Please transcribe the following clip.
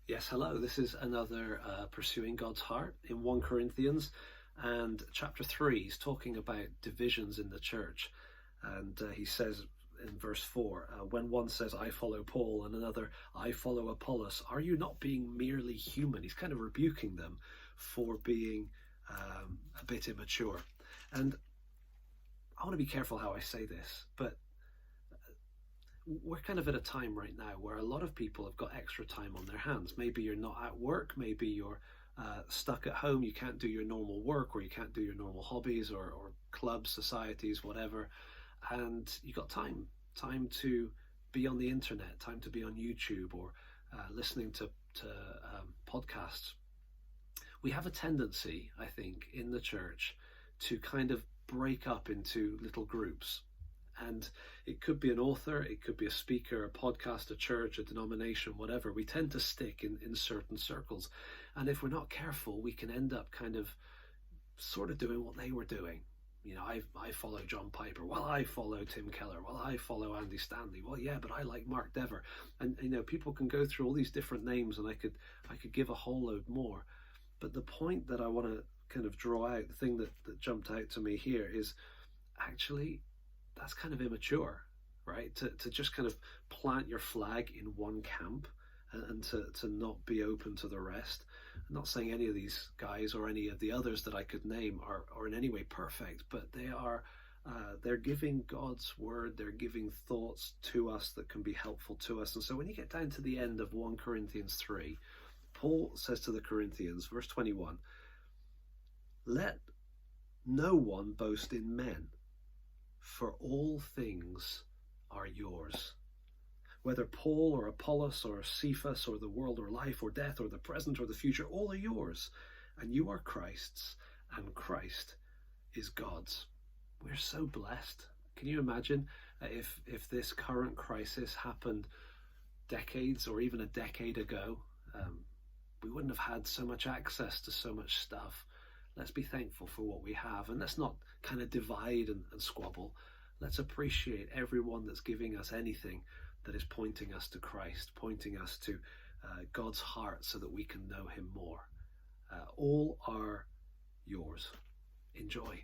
Yes, hello. This is another Pursuing God's Heart in 1 Corinthians, and chapter 3 is talking about divisions in the church. And he says in verse 4, when one says, I follow Paul, and another, I follow Apollos, are you not being merely human? He's kind of rebuking them for being a bit immature. And I want to be careful how I say this, but we're kind of at a time right now where a lot of people have got extra time on their hands. Maybe you're not at work, maybe you're stuck at home, you can't do your normal work, or you can't do your normal hobbies or clubs, societies, whatever, and you got time to be on the internet, time to be on YouTube, or listening to podcasts. We have a tendency, I think, in the church to kind of break up into little groups. And it could be an author, it could be a speaker, a podcast, a church, a denomination, whatever. We tend to stick in certain circles. And if we're not careful, we can end up kind of sort of doing what they were doing. You know, I follow John Piper. Well, I follow Tim Keller. Well, I follow Andy Stanley. Well, yeah, but I like Mark Dever. And, you know, people can go through all these different names, and I could give a whole load more. But the point that I want to kind of draw out, the thing that jumped out to me here is actually that's kind of immature, right? To just kind of plant your flag in one camp and to not be open to the rest. I'm not saying any of these guys or any of the others that I could name are in any way perfect, but they're giving God's word, they're giving thoughts to us that can be helpful to us. And so when you get down to the end of 1 Corinthians 3, Paul says to the Corinthians, verse 21, let no one boast in men, for all things are yours. Whether Paul or Apollos or Cephas or the world or life or death or the present or the future, all are yours. And you are Christ's, and Christ is God's. We're so blessed. Can you imagine if this current crisis happened decades or even a decade ago? We wouldn't have had so much access to so much stuff. Let's be thankful for what we have, and let's not kind of divide and squabble. Let's appreciate everyone that's giving us anything that is pointing us to Christ, pointing us to God's heart so that we can know him more. All are yours. Enjoy.